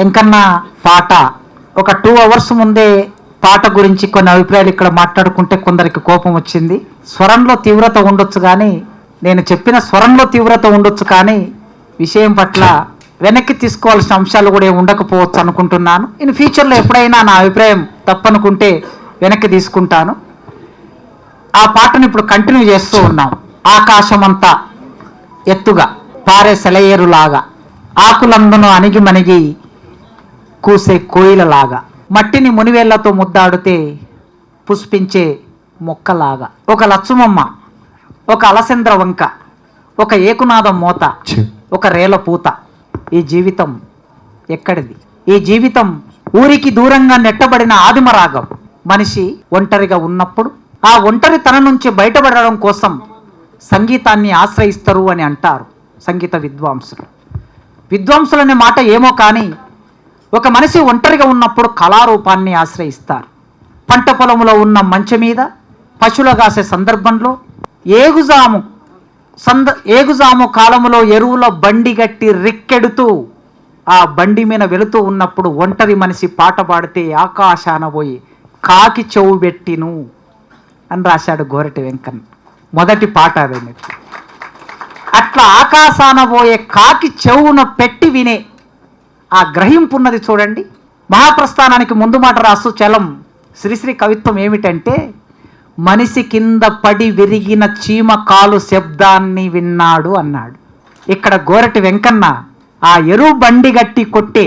ఎంకన్నా పాట ఒక 2 అవర్స్ ముందే పాట గురించి కొన్ని అభిప్రాయాలు ఇక్కడ మాట్లాడుకుంటే కొందరికి కోపం వచ్చింది. స్వరంలో తీవ్రత ఉండొచ్చు కానీ, నేను చెప్పిన స్వరంలో తీవ్రత ఉండొచ్చు కానీ విషయం పట్ల వెనక్కి తీసుకోవాల్సిన అంశాలు కూడా ఉండకపోవచ్చు అనుకుంటున్నాను. ఇన్ ఫ్యూచర్లో ఎప్పుడైనా నా అభిప్రాయం తప్పనుకుంటే వెనక్కి తీసుకుంటాను. ఆ పాటను ఇప్పుడు కంటిన్యూ చేస్తూ ఉన్నాం. ఆకాశమంతా ఎత్తుగా పారే సెలయేరులాగా, ఆకులందును అణిగి మణిగి కూసే కోయిలలాగా, మట్టిని మునివేళ్లతో ముద్దాడితే పుష్పించే మొక్కలాగా, ఒక లచ్చుమమ్మ, ఒక అలసంద్ర వంక, ఒక ఏకునాదం మోత, ఒక రేల పూత. ఈ జీవితం ఎక్కడిది? ఈ జీవితం ఊరికి దూరంగా నెట్టబడిన ఆదిమ రాగం. మనిషి ఒంటరిగా ఉన్నప్పుడు ఆ ఒంటరితనం నుంచి బయటపడడం కోసం సంగీతాన్ని ఆశ్రయిస్తారు అని అంటారు సంగీత విద్వాంసులు. విద్వాంసులనే మాట ఏమో కానీ ఒక మనిషి ఒంటరిగా ఉన్నప్పుడు కళారూపాన్ని ఆశ్రయిస్తారు. పంట పొలంలో ఉన్న మంచె మీద పశువులు కాసే సందర్భంలో ఏగుజాము కాలములో ఎరువుల బండి గట్టి రిక్కెడుతూ ఆ బండి మీద వెళుతూ ఉన్నప్పుడు ఒంటరి మనిషి పాట పాడితే ఆకాశాన పోయి కాకి చెవు పెట్టిను అని రాశాడు గోరటి వెంకన్న. మొదటి పాట అదే. అట్లా ఆకాశాన పోయే కాకి చెవున పెట్టి వినే ఆ గ్రహింపు ఉన్నది చూడండి. మహాప్రస్థానానికి ముందు మాట రాసు చలం శ్రీశ్రీ కవిత్వం ఏమిటంటే, మనిషి కింద పడి విరిగిన చీమ కాలు శబ్దాన్ని విన్నాడు అన్నాడు. ఇక్కడ గోరటి వెంకన్న ఆ ఎరువు బండి గట్టి కొట్టే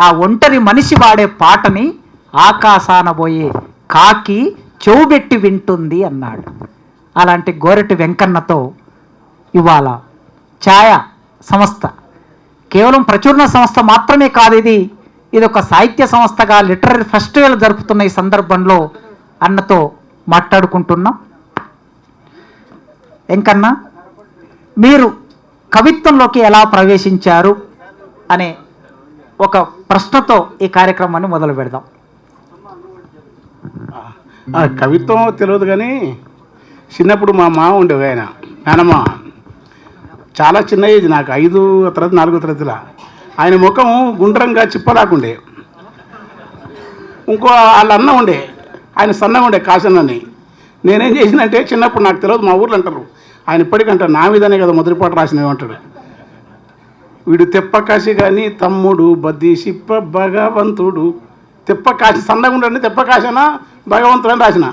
ఆ ఒంటరి మనిషి వాడే పాటని ఆకాశాన పోయే కాకి చెవుబెట్టి వింటుంది అన్నాడు. అలాంటి గోరటి వెంకన్నతో ఇవాళ ఛాయ సంస్థ కేవలం ప్రచురణ సంస్థ మాత్రమే కాదు, ఇది ఒక సాహిత్య సంస్థగా లిటరరీ ఫెస్టివల్ జరుపుతున్న ఈ సందర్భంలో అన్నతో మాట్లాడుకుంటున్నాం. ఎంకన్నా, మీరు కవిత్వంలోకి ఎలా ప్రవేశించారు అనే ఒక ప్రశ్నతో ఈ కార్యక్రమాన్ని మొదలు పెడదాం. కవిత్వం తెలియదు కానీ చిన్నప్పుడు మా మామ ఉండేవి, ఆయన నానమ్మ, చాలా చిన్న ఏజ్, నాకు 5వ తరగతి 4వ తరగతిలో. ఆయన ముఖం గుండ్రంగా చిప్పలాకుండే. ఇంకో వాళ్ళ అన్న ఉండే, ఆయన సన్నగా ఉండే, కాసన్నని. నేనేం చేసినంటే చిన్నప్పుడు నాకు తెలియదు, మా ఊర్లో అంటారు, ఆయన ఇప్పటికంటారు నా మీదనే కదా మొదటి పాట రాసినవి అంటాడు. వీడు తెప్పకాశి కానీ తమ్ముడు బద్ది సిప్ప భగవంతుడు, తెప్పకాశి సన్నగా ఉండని తెప్పకాశన భగవంతుడు అని రాసిన,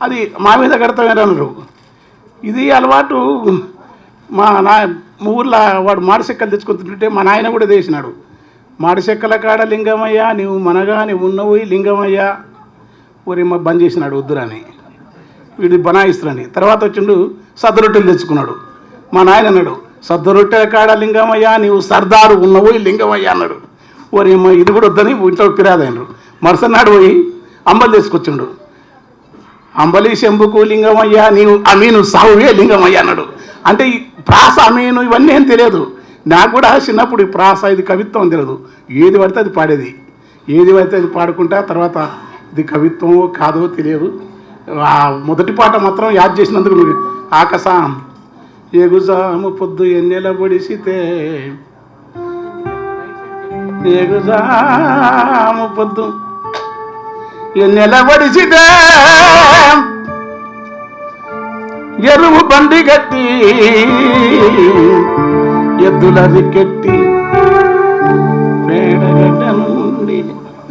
అది మా మీద కడతామని అన్నారు. ఇది అలవాటు. మా ఊర్లో వాడు మాడిచెక్కలు తెచ్చుకుంటుంటే మా నాయన కూడా చేసినాడు. మాడిచెక్కల కాడ లింగమయ్య నువ్వు మనగాని ఉన్నవు లింగమయ్య ఊరి బంద్ చేసినాడు వద్దురని, వీడు బనాయిస్తురని. తర్వాత వచ్చిండు సద్ద రొట్టెలు తెచ్చుకున్నాడు. మా నాయన అన్నాడు, సద్ద రొట్టెల కాడ లింగమయ్య నీవు సర్దారు ఉన్నవు లింగమయ్య అన్నాడు. ఊరి ఇది కూడా వద్దని ఇంట్లో ఫిర్యాదైనరు. మరుసనాడు పోయి అంబలి తెచ్చుకొచ్చిండు. అంబలి శంభుకు లింగమయ్య నీవు అమీను సావువే లింగమయ్య అన్నాడు. అంటే ఈ ప్రాస అమీను ఇవన్నీ ఏం తెలియదు నాకు కూడా. చిన్నప్పుడు ఈ ప్రాస ఇది కవిత్వం తెలియదు. ఏది పడితే అది పాడేది, ఏది పడితే అది పాడుకుంటా. తర్వాత ఇది కవిత్వమో కాదో తెలియదు. ఆ మొదటి పాట మాత్రం యాద్ చేసినందుకు, ఆకాశం ఎగుజాము పొద్దు ఎన్నెల పొడిసితే, ఎగుజాము పొద్దు ఎన్నెల పొడిసితే ఎరువు బండి గట్టి ఎద్దుల రికెట్టి పేడగడ్డ నుండి.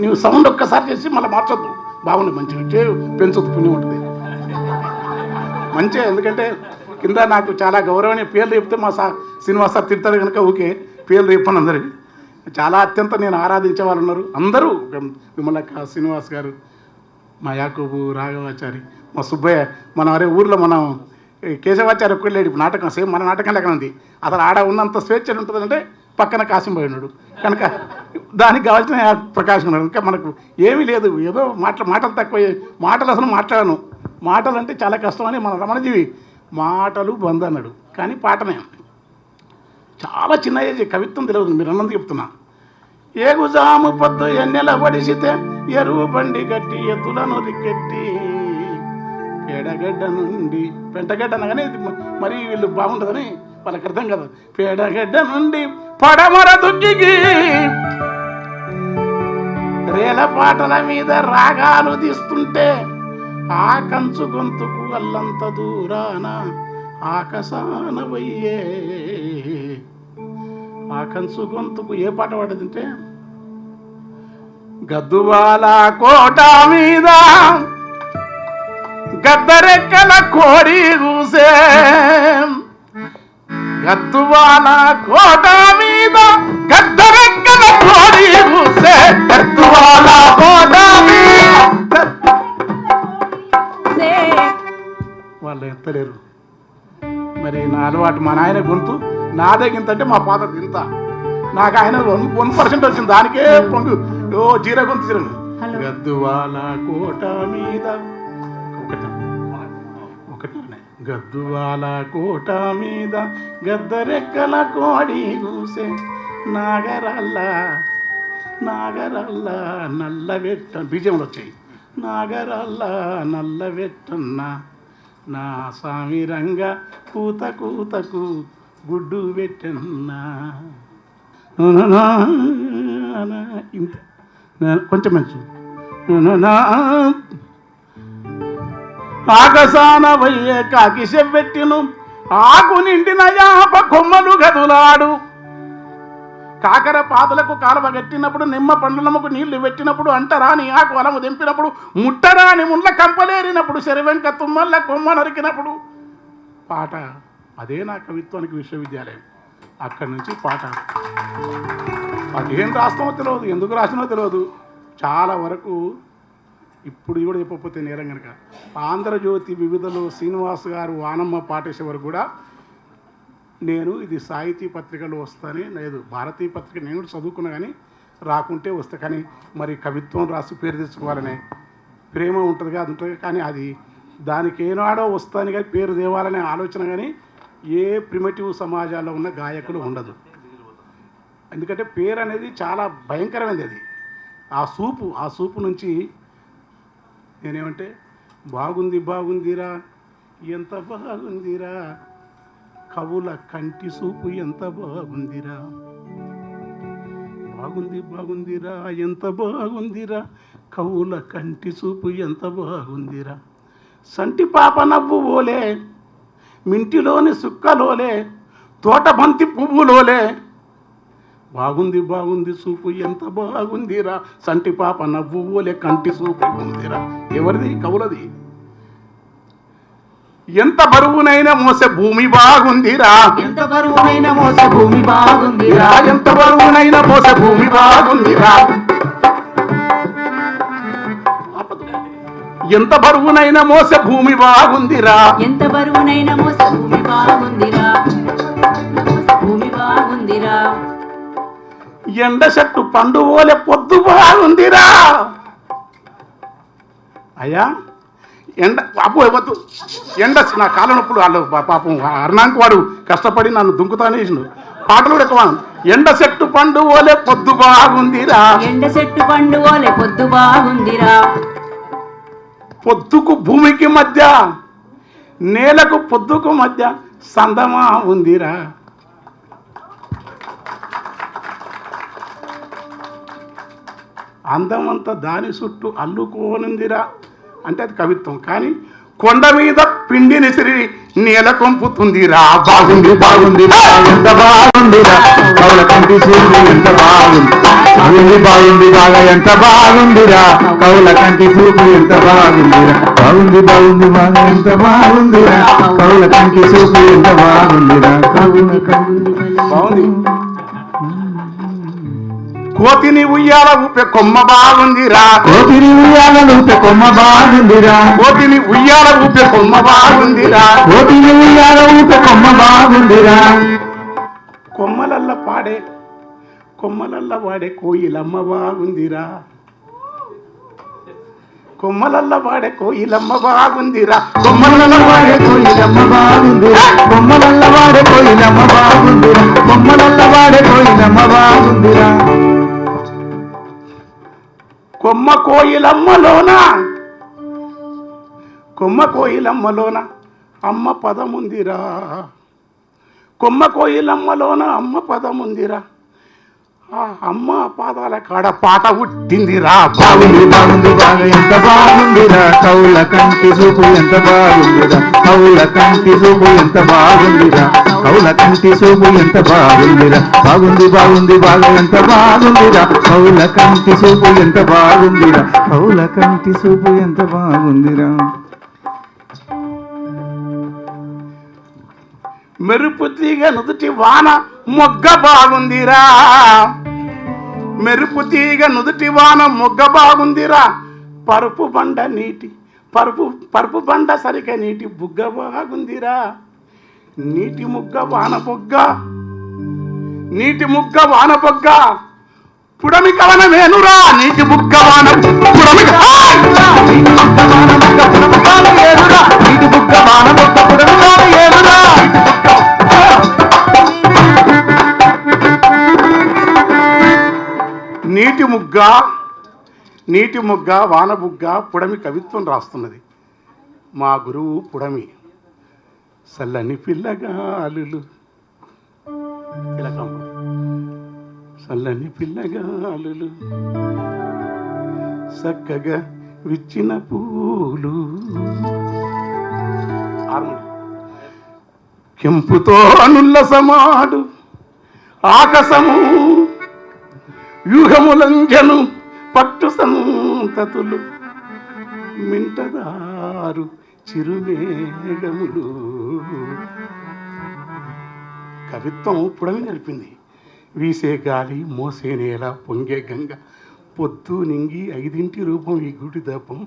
నువ్వు సౌండ్ ఒక్కసారి చేసి మళ్ళీ మార్చొద్దు, బాగుంది, మంచిగా పెంచొద్దు, పుణ్యం ఉంటుంది మంచిగా. ఎందుకంటే కింద నాకు చాలా గౌరవనీయ పేర్లు చెప్తే మా శ్రీనివాస్ సార్ తిడతారు కనుక ఓకే పేర్లు చెప్పాను. అందరికి చాలా అత్యంత నేను ఆరాధించే వాళ్ళు ఉన్నారు అందరూ. విమలక్క, శ్రీనివాస్ గారు, మా యాకూబు, రాఘవాచారి, మా సుబ్బయ్య. మనం అరే ఊర్లో మనం కేశవాచార్య ఒక్కడు లేడు. నాటకం సేమ్ మన నాటకం లెక్కన ఉంది. అతను ఆడ ఉన్నంత స్వేచ్ఛ ఉంటుందంటే పక్కన కాసింపోయి ఉన్నాడు కనుక దానికి కావాల్సిన ప్రకాశం ఉన్నాడు. ఇంకా మనకు ఏమీ లేదు, ఏదో మాటలు తక్కువ, మాటలు అసలు మాట్లాడను. మాటలు అంటే చాలా కష్టం అని మన రమణజీవి మాటలు బంద్ అన్నాడు. కానీ పాటనే చాలా చిన్న ఏజ్, కవిత్వం తెలియదు. మీరు అన్నందుకు చెప్తున్నా. ఏగుజాము పొద్దు ఎన్నెల పడిసితే ఎరువు బండి గట్టి ఎత్తులను రికెట్టి పేడగడ్డ నుండి, పెంటగడ్డ అనగానే మరి వీళ్ళు బాగుంటుందని వాళ్ళకి అర్థం కదా. పేడగడ్డ నుండి పడమర దుక్కి రేలపాటల మీద రాగాలు తీస్తుంటే ఆ కంచు గొంతుకు అల్లంత దూరాన ఆకాశాన వయ్యే. ఆ కంచు గొంతుకు ఏ పాట పాడదంటే, గద్దువాల కోట మీద గద్దరెక్కల కోడి కూసే. గద్దువాల కోట మీద గద్దరెక్కల కోడి కూసే. గద్దువాల కోట మీద వాళ్ళు ఎత్తలేరు. మరి నా అలవాటు, మా నాయన గొంతు నాదే గింతంటే మా ఫాదర్ ఇంత. నాకు ఆయన 1% వచ్చింది, దానికే పొంగు జీర గొంతు చిరంగు. గద్దువాల కోట మీద ఒకటి గద్దువాల కోట మీద గద్దరెక్కల కోడి కూసే. నాగరల్లా నాగరల్లా నల్ల వెట్ట బీజంలో వచ్చాయి. నాగరల్లా నల్ల వెట్టన్న నా స్వామి రంగ కూత కూతకు గుడ్డు పెట్టన్నా. ఇంత కొంచెం మంచి ఆకాశాన వయ్యే కాకి చెవ్వెట్టిను ఆకు నిండిన యాప కొమ్మలు గదులాడు. కాకర పాదులకు కాలువ కట్టినప్పుడు, నిమ్మ పండ్లముకు నీళ్లు పెట్టినప్పుడు, అంటరాని ఆకు అలము దింపినప్పుడు, ముట్టరాని ముండ్ల కంపలేరినప్పుడు, శరవెంక తుమ్మల్ల కొమ్మ నరికినప్పుడు. పాట అదే నా కవిత్వానికి విశ్వవిద్యాలయం. అక్కడి నుంచి పాట అదేం రాస్తామో తెలియదు, ఎందుకు రాసినో తెలియదు. చాలా వరకు ఇప్పుడు కూడా చెప్పకపోతే నేరం కనుక ఆంధ్రజ్యోతి వివిధలో శ్రీనివాస్ గారు వానమ్మ పాటేసే వరకు కూడా నేను ఇది సాహితీ పత్రికలో వస్తానే లేదు, భారతీయ పత్రిక నేను కూడా చదువుకున్నా కానీ రాకుంటే వస్తా. కానీ మరి కవిత్వం రాసి పేరు తెచ్చుకోవాలనే ప్రేమ ఉంటుందిగా, అది ఉంటుంది. కానీ అది దానికి ఏనాడో వస్తాను కానీ పేరు తేవాలనే ఆలోచన కానీ ఏ ప్రిమిటివ్ సమాజాల్లో ఉన్న గాయకులు ఉండదు. ఎందుకంటే పేరు అనేది చాలా భయంకరమైనది. అది ఆ సూపు నుంచి నేనేమంటే, బాగుంది బాగుందిరా ఎంత బాగుందిరా కవుల కంటి సూపు ఎంత బాగుందిరా. బాగుంది బాగుందిరా ఎంత బాగుందిరా కవుల కంటి చూపు ఎంత బాగుందిరా. సంటి పాప నవ్వు ఓలే మింటిలోని సుక్కలోలే తోట బంతి పువ్వులోలే. బాగుంది బాగుంది చూపు ఎంత బాగుందిరా సంటి పాప నవ్వు ఓలే కంటి చూపు ఉందిరా. ఎవరిది? కవులది. ఎంత బరువునైనా మోసే భూమి బాగుందిరా, ఎంత బరువునైనా మోసే భూమి బాగుందిరా, ఎంత బరువునైనా మోసే భూమి బాగుందిరా. ఎంత బరువునైనా మోసే భూమి బాగుందిరా, ఎంత బరువునైనా మోసే భూమి బాగుందిరా, భూమి బాగుందిరా. ఎండ చెట్టు పండు ఓలే పొద్దు బాగుందిరా. అయ్యా ఎండ అప్పు ఇవ్వద్దు, ఎండ నా కాళ్ళ నొప్పులు వాళ్ళు పాపం అర్ణాంక్ వాడు కష్టపడి నన్ను దుంకుతానే చేసిండు. పాటలు కూడా ఎక్కువ. ఎండ చెట్టు పండు ఓలే పొద్దు బాగుందిరా, ఎండ చెట్టు పండు ఓలే పొద్దు బాగుందిరా. పొద్దుకు భూమికి మధ్య నేలకు పొద్దుకు మధ్య సందమా ఉందిరా. అందమంతా దాని చుట్టూ అల్లుకోనుందిరా అంటే అది కవిత్వం. కానీ కొండ మీద పిండిని సిరి నేల కొంపుతుందిరా. బాగుంది బాగుందిరా ఎంత బాగుందిరా కవుల కంటి చూపు ఎంత బాగుంది. బాగుంది బాగుంది బాగా ఎంత బాగుందిరా కవుల కంటి చూపు ఎంత బాగుందిరా. బాగుంది బాగుంది బాగా ఎంత బాగుందిరా కవుల కంటి చూపు ఎంత బాగుందిరా. బాగుంది. కోతిని ఉయ్యాల ఊపే కొమ్మ బాగుందిరా, కోతిని ఉయ్యాల ఊపే కొమ్మ బాగుందిరా, కోతిని ఉయ్యాల ఊపే కొమ్మ బాగుందిరా, కోతిని ఉయ్యాల ఊపే కొమ్మ బాగుందిరా. కొమ్మలల్ల పాడే కోయిలమ్మ బాగుందిరా, కొమ్మలల్ల పాడే కోయిలమ్మ బాగుందిరా, కొమ్మలల్ల పాడే కోయిలమ్మ బాగుందిరా, కొమ్మలల్ల పాడే కోయిలమ్మ బాగుందిరా, కొమ్మలల్ల పాడే కోయిలమ్మ బాగుందిరా. కొమ్మ కోయిలమ్మలోన అమ్మ పదముందిరా, కొమ్మ కోయిలమ్మలోన అమ్మ పదముందిరా. ఆ అమ్మ పాదాల కాడ పాట పుట్టిందిరా. బాగుంది బాగుంది బాగా ఎంత బాగుందిరా, కౌల కంటి చూపు ఎంత బాగుందిరా, కౌల కంటి చూపు ఎంత బాగుందిరా, కౌల కంటి చూపు ఎంత బాగుందిరా, బాగుంది బాగుంది బాగా ఎంత బాగుందిరా, కౌల కంటి చూపు ఎంత బాగుందిరా, కౌల కంటి చూపు ఎంత బాగుందిరా. మెరుపు తీగ నుదుటి వాన మొగ్గ బాగుందిరా, మెరుపు తీగ నుదుటి వాన మొగ్గ బాగుందిరా, పరుపు బండ నీటి పరుపు బండ సరిక నీటి బుగ్గ బాగుందిరా, నీటి ముగ్గ వాన బొగ్గ నీటి ముగ్గ వాన బొగ్గ పుడమి కవన వేనురా, నీటి బుగ్గ వాన పుడమి నీటి ముగ్గ వాన బొగ్గ పుడమి కవన వేనురా, నీటి బుగ్గ వాన బొగ్గ పుడమి కవన వేనురా. నీటి ముగ్గ వానబుగ్గ పుడమి కవిత్వం రాస్తున్నది మా గురువు పుడమి. సల్లని పిల్లగాలులు తిలకం, సల్లని పిల్లగాలులు చక్కగా విచ్చిన పూలు, కెంపుతో అనుల్లసమాడు ఆకాశము, వ్యూహములంజను పట్టు సంతతులు, మింటదారు చిరుమేఘములు. కవిత్వం పుడమి నడిపింది. వీసే గాలి, మోసే నేల, పొంగే గంగ, పొద్దు నింగి 5 రూపం ఈ గుడి దర్పం,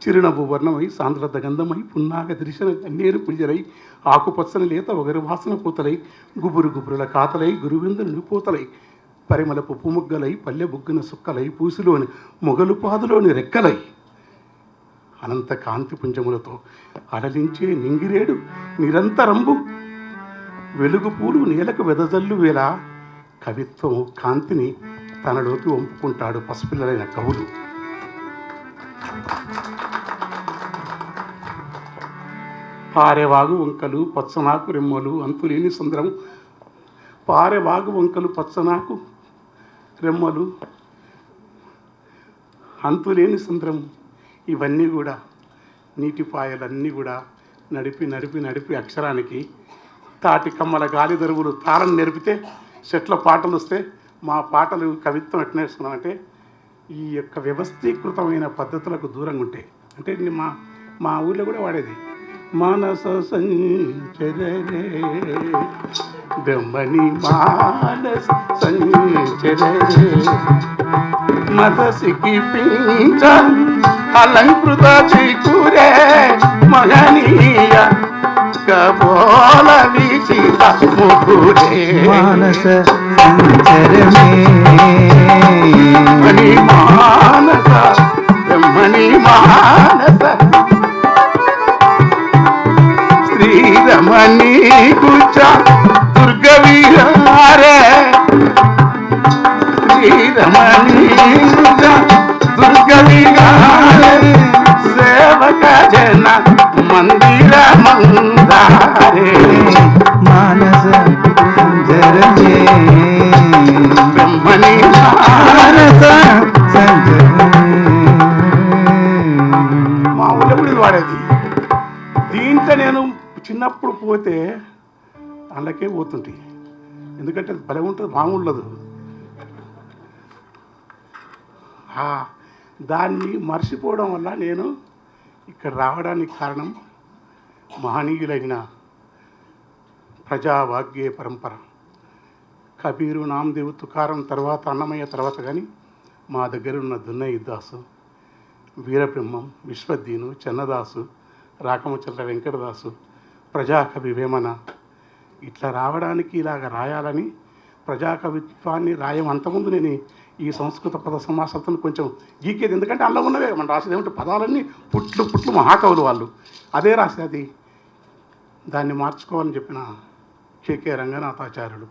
చిరునవ్వు వర్ణమై సాంద్రత గంధమై పున్నాగ దృశన కన్నీరు పుంజరై, ఆకుపచ్చని లేత ఒకరి వాసన పూతలై, గుబురు గుబురుల కాతలై, గురువిందు నిలుపోతలై, పరిమళపు పుముగ్గలై, పల్లె బుగ్గున సుక్కలై, పూసులోని మొగలు పాదులోని రెక్కలై, అనంత కాంతి పుంజములతో అలలించే నింగిరేడు నిరంతరంబు, వెలుగు పూలు నేలకు వెదజల్లు వేళ, కవిత్వం కాంతిని తనలోకి వంపుకుంటాడు పసిపిల్లలైన కవులు. పారెవాగు వంకలు పచ్చనాకు రెమ్మలు అంతులేని సుందరం, పారెవాగు వంకలు పచ్చనాకు రెమ్మలు అంతులేని సుందరం, ఇవన్నీ కూడా నీటిపాయలన్నీ కూడా నడిపి నడిపి నడిపి అక్షరానికి తాటి కమ్మల గాలి దరువులు తాళం నేర్పితే చెట్ల పాటలు వస్తే మా పాటలు కవిత్వం ఎట్లా నేర్చుకున్నామంటే ఈ యొక్క వ్యవస్థీకృతమైన పద్ధతులకు దూరంగా ఉంటాయి. అంటే మా ఊళ్ళో కూడా వాడేది మానస సంచరే బ్రహ్మణి మానస సంచరే మదసికి పించ అలంకృత చికురే మహనీయ కబోల విచిత ముకురే మానస సంచరమే మణి మానస బ్రహ్మణి మానస శ్రీరమణి కుచ దుర్గ విహారే శ్రీరమణి కుచ దుర్గ విహారే సేవక జన మందిర మందారే మానస సంచరమే బ్రహ్మణి మానస సంచరమే. మా ఊళ్ళో కూడా ఇది వాడేది. దీంట్లో నేను చిన్నప్పుడు పోతే అందులోకే పోతుంటే, ఎందుకంటే అది భలే ఉంటుంది, మామూలదు. దాన్ని మర్చిపోవడం వల్ల నేను ఇక్కడ రావడానికి కారణం మహనీయులైన ప్రజావాగ్గే పరంపర. కబీరు, నామదేవు, తుకారం తర్వాత అన్నమయ్య తర్వాత కానీ మా దగ్గర ఉన్న దున్నయ్య దాసు, వీరబ్రహ్మం, విశ్వద్దీను, చెన్నదాసు, రాకమచంద్ర వెంకటదాసు, ప్రజాకవి వేమన, ఇట్లా రావడానికి ఇలాగ రాయాలని ప్రజాకవిత్వాన్ని అంతకుముందు నేను ఈ సంస్కృత పద సమాసతను కొంచెం గీకేది. ఎందుకంటే అందులో ఉన్నవే మనం రాసేది ఏమంటే పదాలన్నీ పుట్లు పుట్లు మహాకవులు వాళ్ళు అదే రాసేది. దాన్ని మార్చుకోవాలని చెప్పిన కేకే రంగనాథాచార్యులు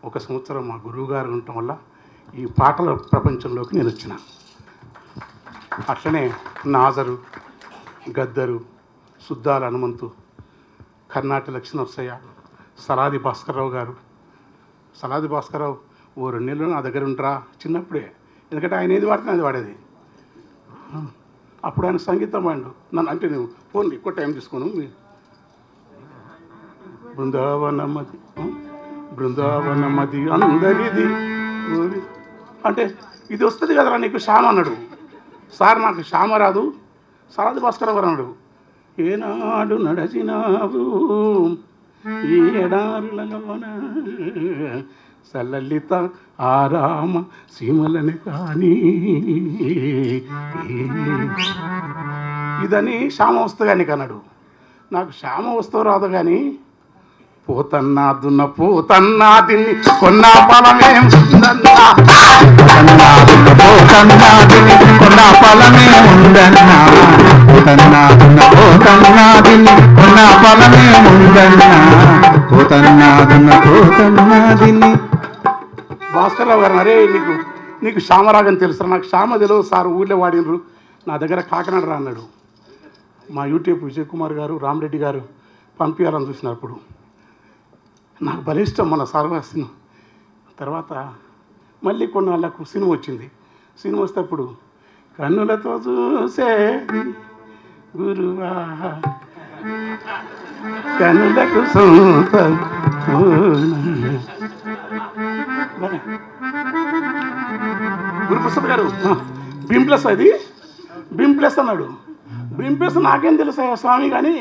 1 సంవత్సరం మా గురువుగారు ఉండటం వల్ల ఈ పాటల ప్రపంచంలోకి నేను వచ్చిన. అట్లనే నాజరు, గద్దరు, సుద్దాల హనుమంతు, కర్ణాటి లక్ష్మీనరసయ్య, సలాది భాస్కర్రావు గారు. సలాది భాస్కర్రావు ఓ 2 నెలలు నా దగ్గర ఉంటారా చిన్నప్పుడే, ఎందుకంటే ఆయన ఏది వాడితే అది వాడేది. అప్పుడు ఆయన సంగీతం వాడు నన్ను, అంటే నువ్వు ఫోన్ ఎక్కువ టైం తీసుకోను, బృందావనమది బృందావనమది అందరిది అంటే ఇది వస్తుంది కదరా నీకు శ్యామ అన్నాడు. సార్ నాకు శ్యామ రాదు, సారథి భాస్కర్ గారు అన్నాడు. ఏనాడు నడచినావు ఈ ఎడారులలోన సలలిత ఆరామ సీమలని కానీ ఇదని శ్యామ వస్తుంది నీకు అన్నాడు. నాకు శ్యామ వస్తావు రాదు కానీ పోతన్నా దున్న పోతన్నా దీన్ని కొన్న ఫలమే ఉందన్నా, పోతన్నా దిని కొన్న ఫలమే ఉందన్నా, పోతన్నా దున్న పోతన్నా దిని కొన్న ఫలమే ఉందన్నా, పోతన్నా దున్న పోతన్నా దిని. భాస్కర్రావు గారు, అరే నీకు శ్యామరాగం తెలుసు. నాకు శ్యామ తెలియదు సార్, ఊళ్ళో వాడినరు, నా దగ్గర కాకినాడ రా అన్నాడు. మా యూట్యూబ్ విజయ్ కుమార్ గారు, రామరెడ్డి గారు పంపించాలని చూసినప్పుడు నాకు బలిష్టం మన సార్వాసిన. తర్వాత మళ్ళీ కొన్నాళ్ళకు సినిమా వచ్చింది. సినిమా వస్తేప్పుడు కన్నులతో చూసేది గురువా కన్నులకు సొంత గురుప్రసాద్ గారు బింప్లస్ అది బింప్లస్ అన్నాడు. బింప్లస్ నాకేం తెలుసా స్వామి కానీ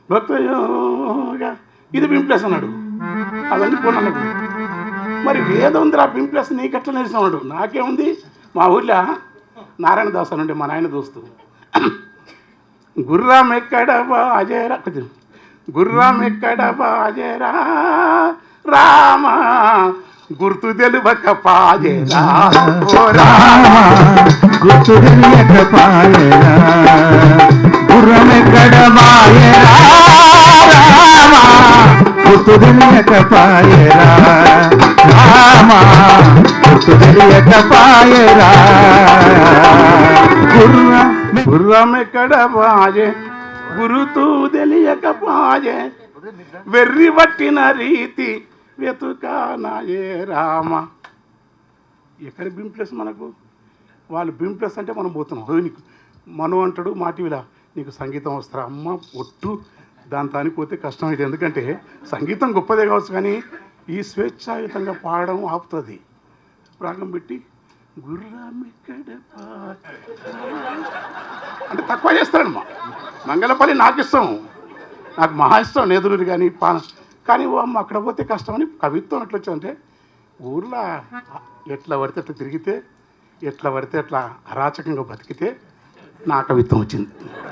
భక్త ఇది బింప్లస్ అన్నాడు. అవన్నీ కొన్నాను. మరి వేదం ఉందిరా బింప్లస్ నీకెట్లా నేర్చుకున్నాడు. నాకేముంది, మా ఊళ్ళో నారాయణ దాస్ అని ఉండే మా నాయన దోస్తు, గుర్రం ఎక్కడ బాజేరా కొంచెం గుర్రం ఎక్కడ బాజేరా రామ గుర్తు తెలుబక పాజేరా ఓ రామ గుర్తు తెలియక పాయరా, గుర్రమెక్కడ మాయరా రామ గుర్తు తెలియక పాయరా, రామ గుర్తు తెలియక పాయరా, గుర్రం ఎక్కడ బాజే గురుతూ తెలియక పాజే వెర్రి పట్టిన రీతి వెతుకానాయే రామ. ఎక్కడ బింప్లెస్ మనకు, వాళ్ళు బింప్లెస్ అంటే మనం పోతున్నాం. నీకు మనం అంటాడు మా టీవీలో నీకు సంగీతం వస్తారా అమ్మ ఒట్టు, దాని తానికి పోతే కష్టమైతే. ఎందుకంటే సంగీతం గొప్పదే కావచ్చు కానీ ఈ స్వేచ్ఛాయుతంగా పాడడం ఆపుతుంది. రాగం పెట్టి గుర్రం ఎక్కడ అంటే తక్కువ చేస్తాడమ్మా. మంగళపల్లి నాకు ఇష్టం, నాకు మహా ఇష్టం, నేదురుని కానీ కానీ అమ్మ అక్కడ పోతే కష్టమని కవిత్వం ఎట్లా వచ్చాయంటే ఊర్లో ఎట్లా పడితే అట్లా తిరిగితే, ఎట్లా పడితే అట్లా అరాచకంగా బతికితే నా కవిత్వం వచ్చింది.